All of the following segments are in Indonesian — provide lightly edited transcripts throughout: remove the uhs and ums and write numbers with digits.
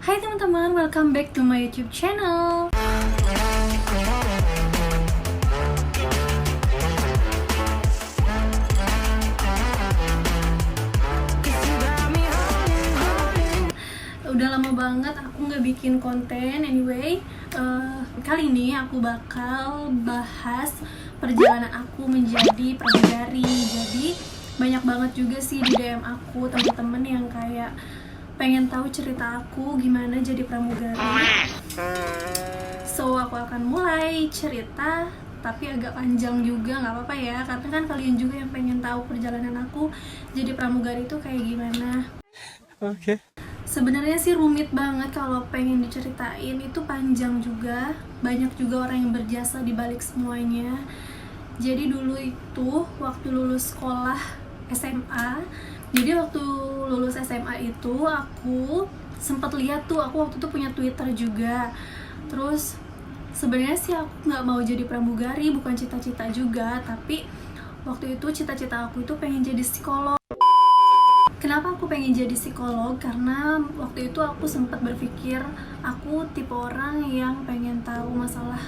Hai teman-teman, welcome back to my YouTube channel. Udah lama banget aku nggak bikin konten. Anyway, kali ini aku bakal bahas perjalanan aku menjadi pramugari. Jadi banyak banget juga sih di DM aku teman-teman yang kayak pengen tahu cerita aku gimana jadi pramugari. So aku akan mulai cerita, tapi agak panjang juga, nggak apa-apa ya, karena kan kalian juga yang pengen tahu perjalanan aku jadi pramugari itu kayak gimana. Oke. Sebenarnya sih rumit banget kalau pengen diceritain, itu panjang juga, banyak juga orang yang berjasa di balik semuanya. Jadi dulu itu waktu lulus sekolah SMA, jadi waktu lulus SMA itu aku sempat lihat tuh, aku waktu itu punya Twitter juga. Terus sebenarnya sih aku nggak mau jadi pramugari, bukan cita-cita juga, tapi waktu itu cita-cita aku itu pengen jadi psikolog. Kenapa aku pengen jadi psikolog? Karena waktu itu aku sempat berpikir aku tipe orang yang pengen tahu masalah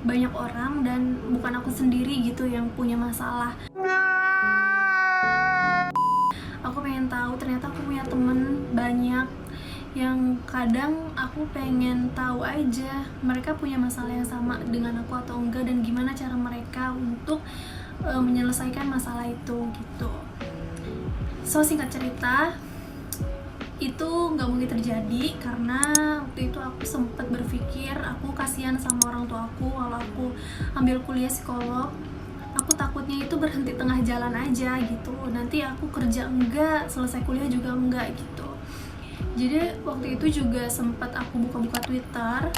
banyak orang dan bukan aku sendiri gitu yang punya masalah. Aku pengen tahu, ternyata aku punya temen banyak yang kadang aku pengen tahu aja mereka punya masalah yang sama dengan aku atau enggak, dan gimana cara mereka untuk menyelesaikan masalah itu gitu. So singkat cerita, itu nggak mungkin terjadi karena waktu itu aku sempat berpikir aku kasihan sama orang tua aku kalau aku ambil kuliah psikolog. Aku takutnya itu berhenti tengah jalan aja gitu, nanti aku kerja enggak, selesai kuliah juga enggak gitu. Jadi waktu itu juga sempat aku buka-buka Twitter,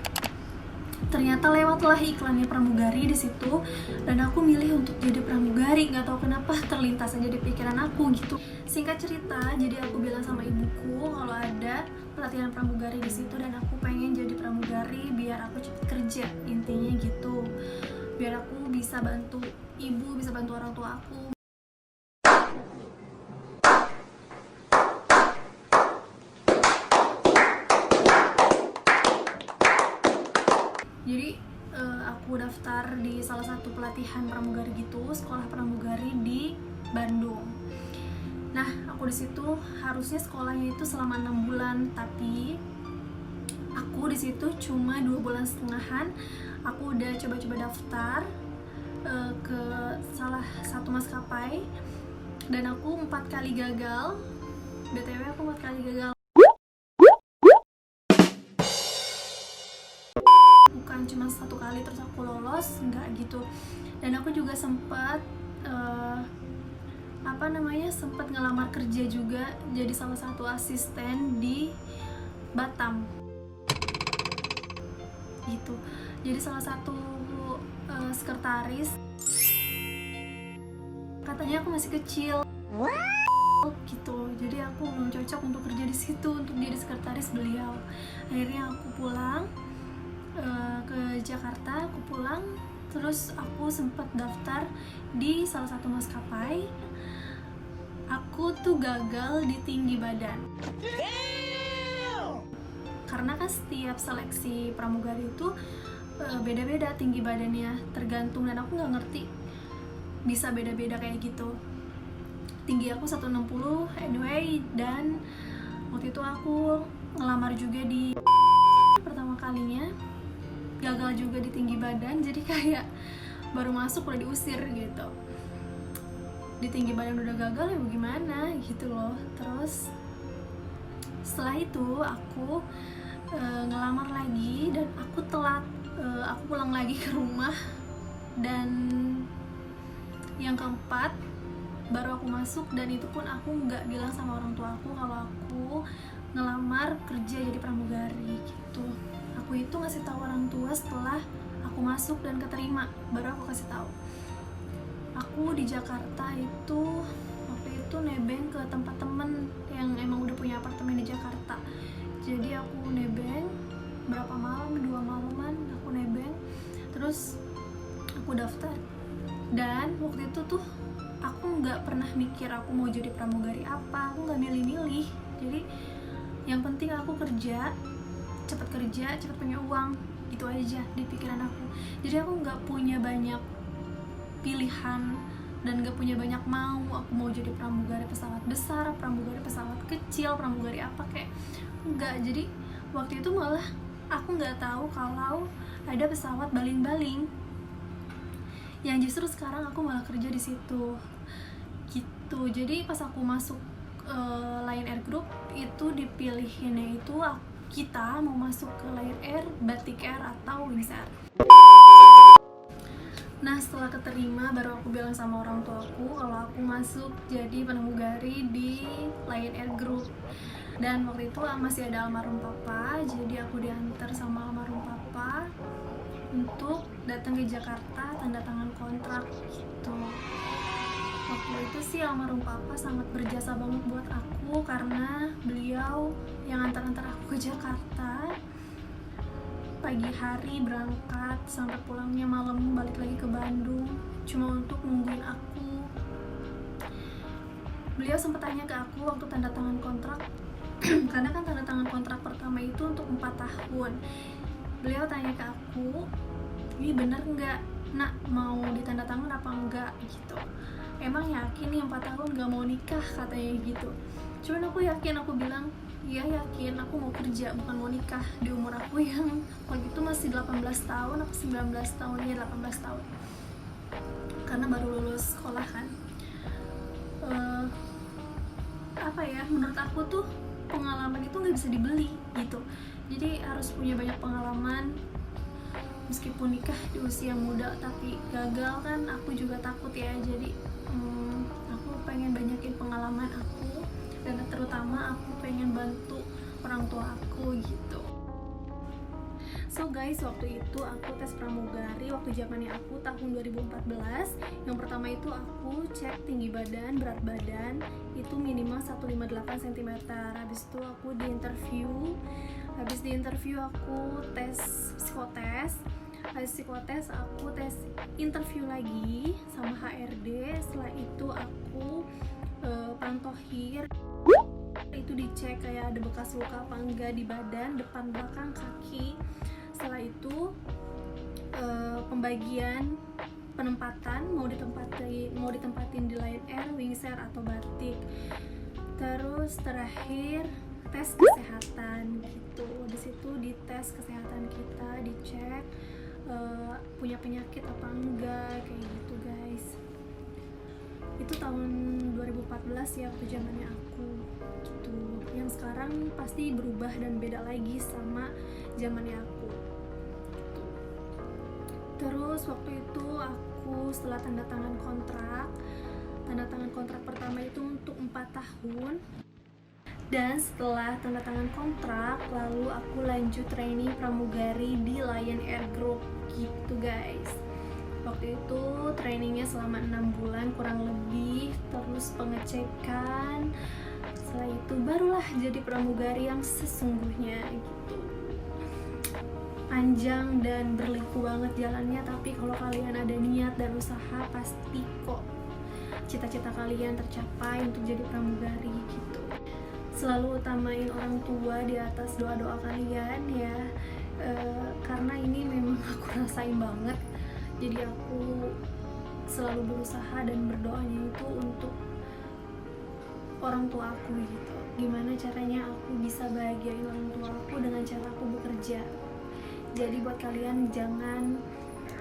ternyata lewatlah iklannya pramugari di situ, dan aku milih untuk jadi pramugari. Nggak tahu kenapa terlintas aja di pikiran aku gitu. Singkat cerita, jadi aku bilang sama ibuku kalau ada pelatihan pramugari di situ dan aku pengen jadi pramugari biar aku cepet kerja, intinya gitu, biar aku bisa bantu ibu, bisa bantu orang tua aku. Jadi aku daftar di salah satu pelatihan pramugari gitu, sekolah pramugari di Bandung. Nah, aku di situ harusnya sekolahnya itu selama 6 bulan, tapi aku di situ cuma 2 bulan setengahan. Aku udah coba-coba daftar ke salah satu maskapai dan aku 4 kali gagal. BTW aku 4 kali gagal. Bukan cuma 1 kali terus aku lolos, enggak gitu. Dan aku juga sempat sempat ngelamar kerja juga jadi salah satu asisten di Batam gitu, jadi salah satu sekretaris. Katanya aku masih kecil gitu, jadi aku belum cocok untuk kerja di situ, untuk jadi sekretaris beliau. Akhirnya aku pulang ke Jakarta, aku pulang, terus aku sempat daftar di salah satu maskapai. Aku tuh gagal di tinggi badan. Karena kan setiap seleksi pramugari itu beda-beda tinggi badannya, tergantung, dan aku nggak ngerti bisa beda-beda kayak gitu. Tinggi aku 160 anyway, dan waktu itu aku ngelamar juga di pertama kalinya, gagal juga di tinggi badan, jadi kayak baru masuk udah diusir gitu. Di tinggi badan udah gagal ya gimana gitu loh. Terus setelah itu aku ngelamar lagi dan aku telat, aku pulang lagi ke rumah, dan yang keempat baru aku masuk, dan itu pun aku nggak bilang sama orang tua aku kalau aku ngelamar kerja jadi pramugari gitu. Aku itu ngasih tahu orang tua setelah aku masuk dan keterima, baru aku kasih tahu. Aku di Jakarta itu waktu itu nebeng ke tempat temen yang emang udah punya apartemen di Jakarta. Jadi aku nebeng berapa malam, 2 malaman aku nebeng, terus aku daftar. Dan waktu itu tuh aku nggak pernah mikir aku mau jadi pramugari apa, aku nggak milih-milih. Jadi yang penting aku kerja, cepet kerja, cepet punya uang, itu aja di pikiran aku. Jadi aku nggak punya banyak pilihan dan nggak punya banyak aku mau jadi pramugari pesawat besar, pramugari pesawat kecil, pramugari apa, kayak nggak. Jadi waktu itu malah aku nggak tahu kalau ada pesawat baling-baling yang justru sekarang aku malah kerja di situ gitu. Jadi pas aku masuk Lion Air Group itu dipilihinnya itu kita mau masuk ke Lion Air, Batik Air atau Wings Air. Nah setelah keterima baru aku bilang sama orang tuaku kalau aku masuk jadi pramugari di Lion Air Group. Dan waktu itu masih ada almarhum papa, jadi aku diantar sama almarhum papa untuk datang ke Jakarta tanda tangan kontrak gitu. Waktu itu sih almarhum papa sangat berjasa banget buat aku karena beliau yang antar-antar aku ke Jakarta. Pagi hari berangkat sampai pulangnya malam, balik lagi ke Bandung cuma untuk nungguin aku. Beliau sempat tanya ke aku waktu tanda tangan kontrak karena kan tanda tangan kontrak pertama itu untuk 4 tahun. Beliau tanya ke aku, ini bener nggak nak mau ditanda tangan apa enggak gitu. Emang yakin nih 4 tahun nggak mau nikah katanya gitu. Cuman aku yakin, aku bilang iya yakin, aku mau kerja bukan mau nikah di umur aku yang waktu itu masih 18 tahun atau 19 tahun, ya 18 tahun karena baru lulus sekolah kan. Apa ya, menurut aku tuh pengalaman itu nggak bisa dibeli gitu. Jadi harus punya banyak pengalaman. Meskipun nikah di usia muda tapi gagal kan aku juga takut ya. Jadi aku pengen banyakin pengalaman aku, dan terutama aku pengen bantu orang tua aku gitu. So guys, waktu itu aku tes pramugari waktu zamannya aku tahun 2014. Yang pertama itu aku cek tinggi badan, berat badan itu minimal 158 cm. Habis itu aku di interview aku tes psikotes. Habis psikotes aku tes interview lagi sama HRD. Setelah itu aku pantohir, itu dicek kayak ada bekas luka apa enggak di badan, depan, belakang, kaki. Setelah itu pembagian penempatan mau ditempatin di Lion Air, Wings Air atau Batik. Terus terakhir tes kesehatan gitu. Di situ dites kesehatan kita, dicek punya penyakit apa enggak kayak gitu guys. Itu tahun 2014 ya waktu zamannya aku gitu. Yang sekarang pasti berubah dan beda lagi sama zamannya aku. Terus waktu itu aku setelah tanda tangan kontrak pertama itu untuk 4 tahun. Dan setelah tanda tangan kontrak, lalu aku lanjut training pramugari di Lion Air Group gitu guys. Waktu itu trainingnya selama 6 bulan kurang lebih, terus pengecekan. Setelah itu barulah jadi pramugari yang sesungguhnya gitu. Panjang dan berliku banget jalannya, tapi kalau kalian ada niat dan usaha pasti kok cita-cita kalian tercapai untuk jadi pramugari gitu. Selalu utamain orang tua di atas doa-doa kalian ya, karena ini memang aku rasain banget. Jadi aku selalu berusaha dan berdoanya itu untuk orang tua aku gitu. Gimana caranya aku bisa bahagiain orang tua aku dengan cara aku bekerja. Jadi buat kalian jangan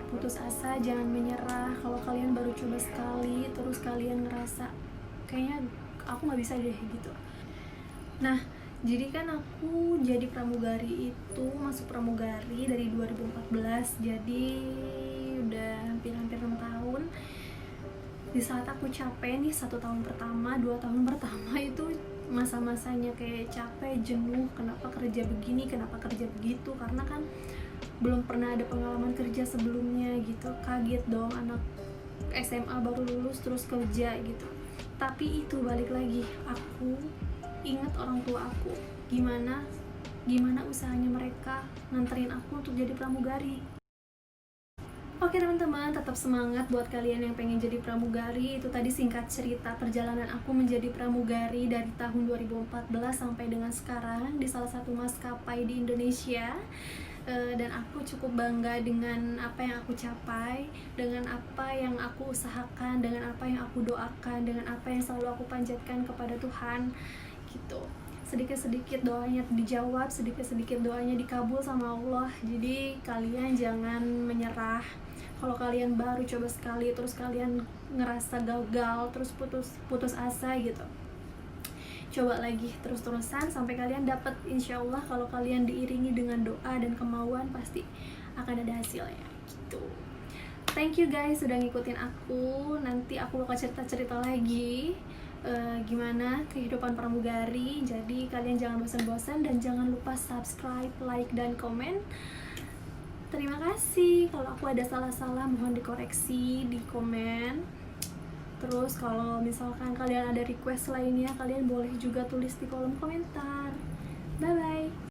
putus asa, jangan menyerah. Kalau kalian baru coba sekali terus kalian ngerasa kayaknya aku nggak bisa deh gitu. Nah, jadi kan aku jadi pramugari itu, masuk pramugari dari 2014, jadi udah hampir 6 tahun. Di saat aku capek nih 1 tahun pertama, 2 tahun pertama itu masa-masanya kayak capek, jenuh, kenapa kerja begini, kenapa kerja begitu, karena kan belum pernah ada pengalaman kerja sebelumnya gitu. Kaget dong, anak SMA baru lulus terus kerja gitu. Tapi itu balik lagi, aku ingat orang tua aku, gimana usahanya mereka nganterin aku untuk jadi pramugari. Oke teman-teman, tetap semangat buat kalian yang pengen jadi pramugari. Itu tadi singkat cerita perjalanan aku menjadi pramugari dari tahun 2014 sampai dengan sekarang di salah satu maskapai di Indonesia. Dan aku cukup bangga dengan apa yang aku capai, dengan apa yang aku usahakan, dengan apa yang aku doakan, dengan apa yang selalu aku panjatkan kepada Tuhan gitu. Sedikit-sedikit doanya dijawab, sedikit-sedikit doanya dikabul sama Allah. Jadi kalian jangan menyerah. Kalau kalian baru coba sekali terus kalian ngerasa gagal, terus putus asa gitu, coba lagi terus-terusan sampai kalian dapat. Insya Allah kalau kalian diiringi dengan doa dan kemauan pasti akan ada hasilnya gitu. Thank you guys sudah ngikutin aku. Nanti aku bakal cerita-cerita lagi gimana kehidupan pramugari. Jadi kalian jangan bosan-bosan dan jangan lupa subscribe, like, dan komen. Terima kasih. Kalau aku ada salah-salah mohon dikoreksi di komen. Terus kalau misalkan kalian ada request lainnya, kalian boleh juga tulis di kolom komentar. Bye bye.